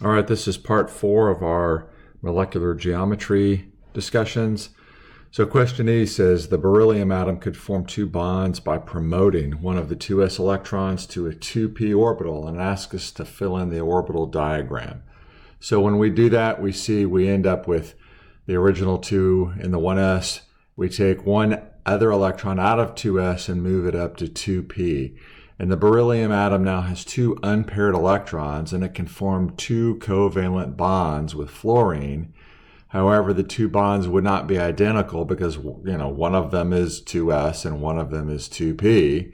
All right, this is part 4 of our molecular geometry discussions. So question E says the beryllium atom could form 2 bonds by promoting one of the 2s electrons to a 2p orbital, and asks us to fill in the orbital diagram. So when we do that, we end up with the original 2 in the 1s. We take one other electron out of 2s and move it up to 2p. And the beryllium atom now has 2 unpaired electrons, and it can form 2 covalent bonds with fluorine. However, the 2 bonds would not be identical because, one of them is 2s and one of them is 2p.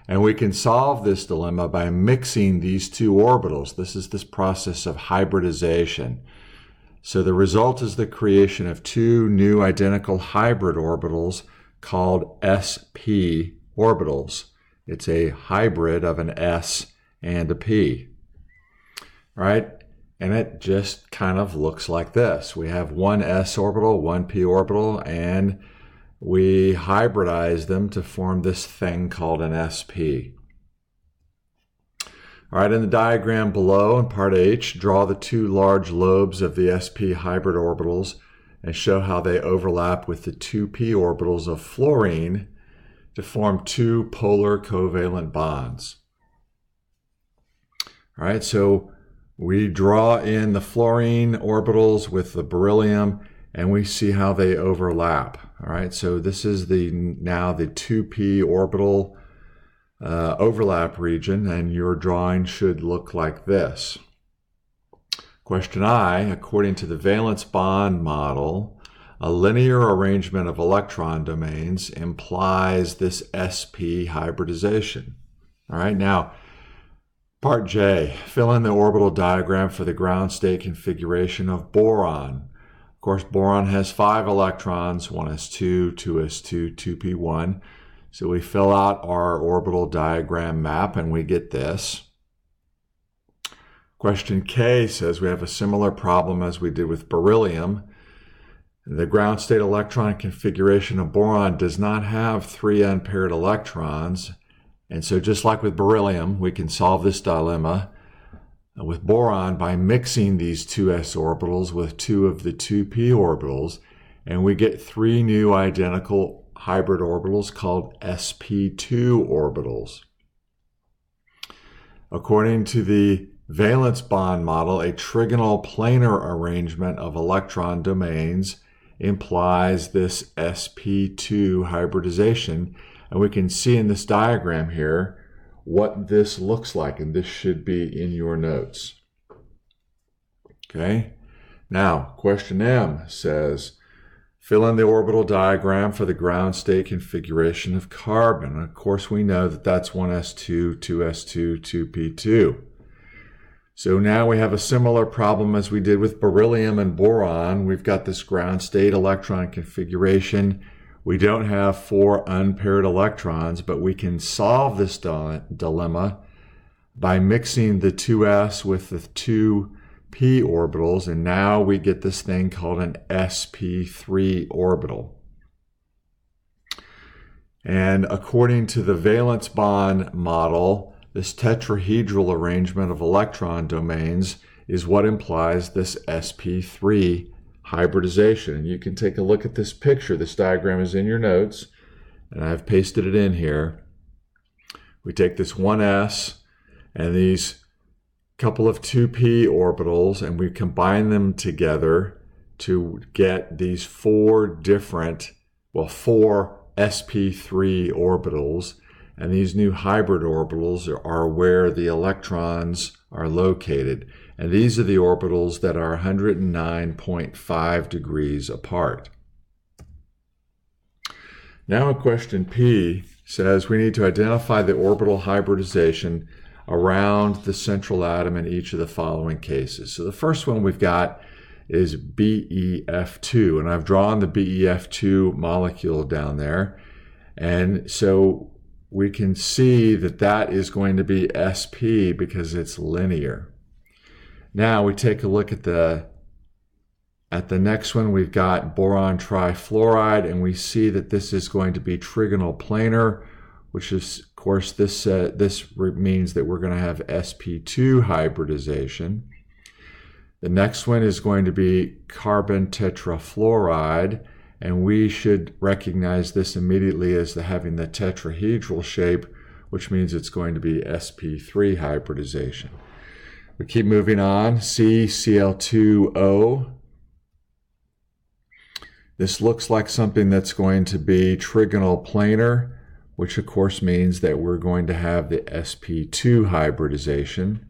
And we can solve this dilemma by mixing these 2 orbitals. This is this process of hybridization. So the result is the creation of 2 new identical hybrid orbitals called sp orbitals. It's a hybrid of an S and a P, right? And it just kind of looks like this. We have one S orbital, one P orbital, and we hybridize them to form this thing called an SP. All right, in the diagram below in part H, draw the 2 large lobes of the SP hybrid orbitals and show how they overlap with the 2p orbitals of fluorine to form 2 polar covalent bonds. All right, so we draw in the fluorine orbitals with the beryllium, and we see how they overlap. All right, so this is now the 2p orbital overlap region, and your drawing should look like this. Question I, according to the valence bond model, a linear arrangement of electron domains implies this sp hybridization. All right, now, part J, fill in the orbital diagram for the ground state configuration of boron. Of course, boron has 5 electrons, 1s2, 2s2, 2p1. So we fill out our orbital diagram map and we get this. Question K says we have a similar problem as we did with beryllium. The ground state electron configuration of boron does not have 3 unpaired electrons. And so just like with beryllium, we can solve this dilemma with boron by mixing these 2s orbitals with 2 of the 2p orbitals. And we get 3 new identical hybrid orbitals called sp2 orbitals. According to the valence bond model, a trigonal planar arrangement of electron domains implies this sp2 hybridization, and we can see in this diagram here what this looks like, and this should be in your notes. Okay, now question M says fill in the orbital diagram for the ground state configuration of carbon. And of course we know that that's 1s2, 2s2, 2p2. So now we have a similar problem as we did with beryllium and boron. We've got this ground state electron configuration. We don't have 4 unpaired electrons, but we can solve this dilemma by mixing the 2s with the 2p orbitals, and now we get this thing called an sp3 orbital. And according to the valence bond model, this tetrahedral arrangement of electron domains is what implies this sp3 hybridization. And you can take a look at this picture. This diagram is in your notes, and I've pasted it in here. We take this 1s and these couple of 2p orbitals, and we combine them together to get these 4 sp3 orbitals. And these new hybrid orbitals are where the electrons are located. And these are the orbitals that are 109.5 degrees apart. Now in question P says we need to identify the orbital hybridization around the central atom in each of the following cases. So the first one we've got is BeF2, and I've drawn the BeF2 molecule down there. And so we can see that that is going to be sp because it's linear. Now we take a look at the next one. We've got boron trifluoride, and we see that this is going to be trigonal planar, which is, of course, this means that we're going to have sp2 hybridization. The next one is going to be carbon tetrafluoride, and we should recognize this immediately as having the tetrahedral shape, which means it's going to be sp3 hybridization. We keep moving on. CCl2O. This looks like something that's going to be trigonal planar, which of course means that we're going to have the sp2 hybridization.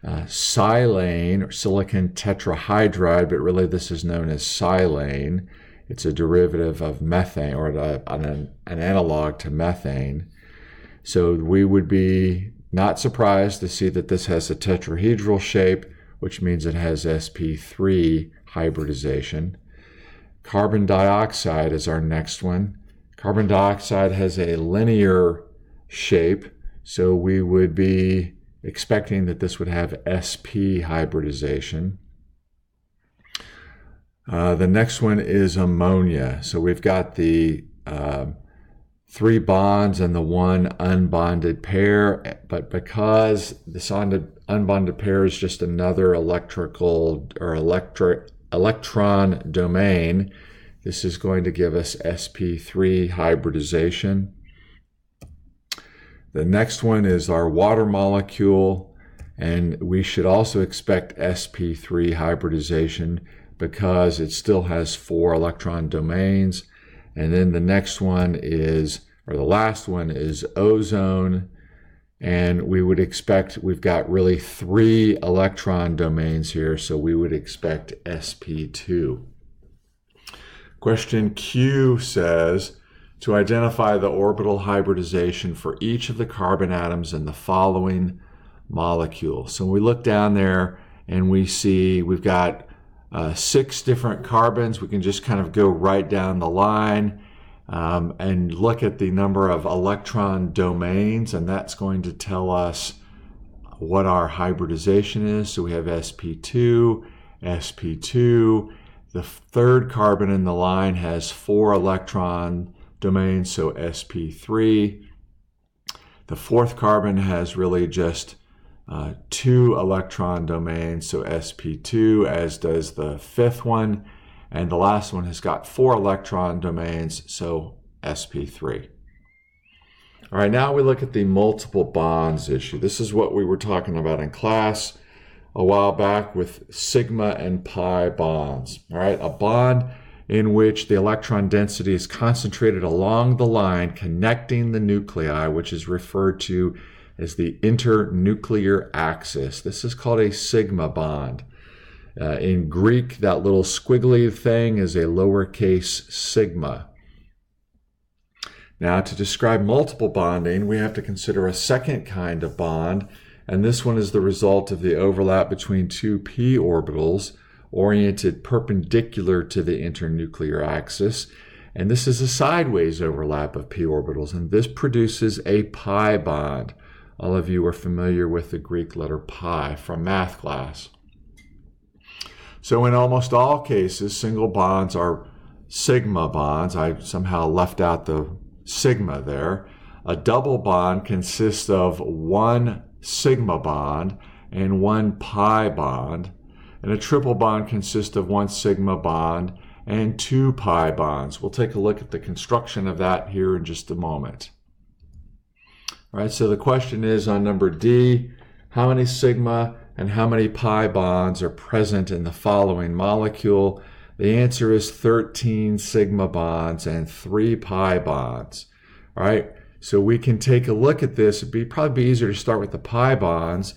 Silane, or silicon tetrahydride, but really this is known as silane. It's a derivative of methane, or an analog to methane. So we would be not surprised to see that this has a tetrahedral shape, which means it has sp3 hybridization. Carbon dioxide is our next one. Carbon dioxide has a linear shape, so we would be expecting that this would have sp hybridization. The next one is ammonia. So we've got the 3 bonds and the 1 unbonded pair, but because this unbonded pair is just another electron domain, this is going to give us sp3 hybridization. The next one is our water molecule, and we should also expect sp3 hybridization because it still has 4 electron domains. And then the next one is, or the last one is ozone, and we would expect, we've got really 3 electron domains here, so we would expect sp2. Question Q says, to identify the orbital hybridization for each of the carbon atoms in the following molecule. So we look down there and we see we've got 6 different carbons. We can just kind of go right down the line and look at the number of electron domains, and that's going to tell us what our hybridization is. So we have sp2, sp2. The 3rd carbon in the line has 4 electron domains, so sp3. The 4th carbon has really just 2 electron domains, so sp2, as does the 5th one. And the last one has got 4 electron domains, so sp3. All right, now we look at the multiple bonds issue. This is what we were talking about in class a while back with sigma and pi bonds. All right, a bond in which the electron density is concentrated along the line connecting the nuclei, which is referred to as the internuclear axis. This is called a sigma bond. In Greek, that little squiggly thing is a lowercase sigma. Now, to describe multiple bonding, we have to consider a second kind of bond, and this one is the result of the overlap between 2 p orbitals oriented perpendicular to the internuclear axis, and this is a sideways overlap of p orbitals, and this produces a pi bond. All of you are familiar with the Greek letter pi from math class. So in almost all cases, single bonds are sigma bonds. I somehow left out the sigma there. A double bond consists of 1 sigma bond and 1 pi bond. And a triple bond consists of 1 sigma bond and 2 pi bonds. We'll take a look at the construction of that here in just a moment. All right, so the question is on number D, how many sigma and how many pi bonds are present in the following molecule? The answer is 13 sigma bonds and 3 pi bonds. All right, so we can take a look at this. It'd probably be easier to start with the pi bonds.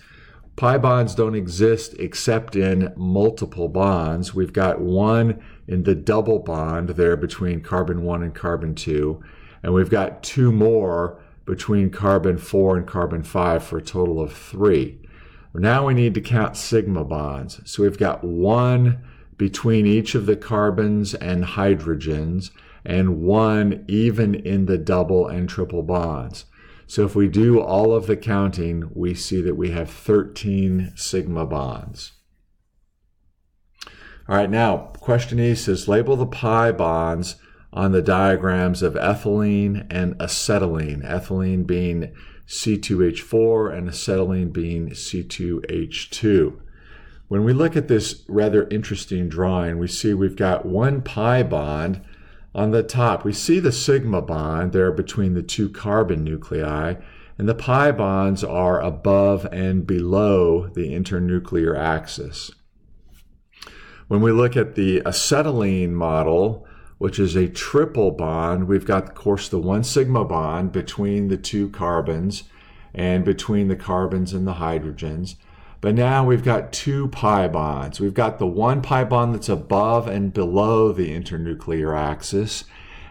Pi bonds don't exist except in multiple bonds. We've got 1 in the double bond there between carbon 1 and carbon 2, and we've got 2 more between carbon 4 and carbon 5 for a total of 3. Now we need to count sigma bonds. So we've got 1 between each of the carbons and hydrogens, and 1 even in the double and triple bonds. So if we do all of the counting, we see that we have 13 sigma bonds. All right, now question E says label the pi bonds on the diagrams of ethylene and acetylene. Ethylene being C2H4 and acetylene being C2H2. When we look at this rather interesting drawing, we see we've got one pi bond on the top. We see the sigma bond there between the two carbon nuclei, and the pi bonds are above and below the internuclear axis. When we look at the acetylene model, which is a triple bond, we've got, of course, the one sigma bond between the two carbons and between the carbons and the hydrogens. But now we've got two pi bonds. We've got the one pi bond that's above and below the internuclear axis,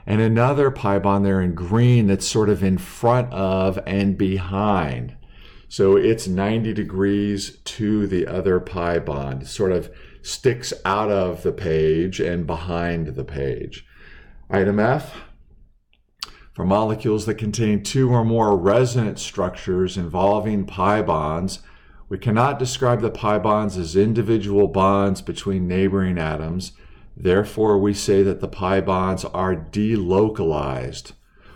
and another pi bond there in green that's sort of in front of and behind. So it's 90 degrees to the other pi bond. It sort of sticks out of the page and behind the page. Item F, for molecules that contain two or more resonance structures involving pi bonds, we cannot describe the pi bonds as individual bonds between neighboring atoms. Therefore, we say that the pi bonds are delocalized,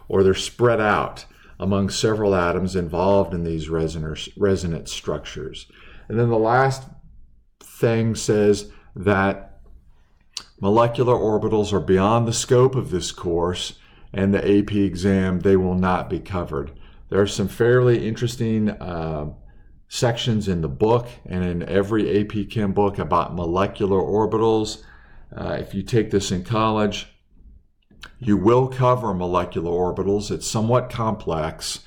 or they're spread out among several atoms involved in these resonance structures. And then the last thing says that molecular orbitals are beyond the scope of this course, and the AP exam, they will not be covered. There are some fairly interesting sections in the book and in every AP Chem book about molecular orbitals. If you take this in college, you will cover molecular orbitals. It's somewhat complex,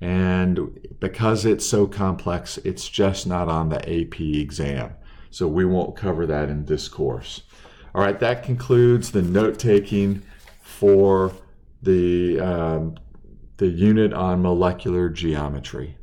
and because it's so complex, it's just not on the AP exam. So we won't cover that in this course. All right, that concludes the note-taking for the unit on molecular geometry.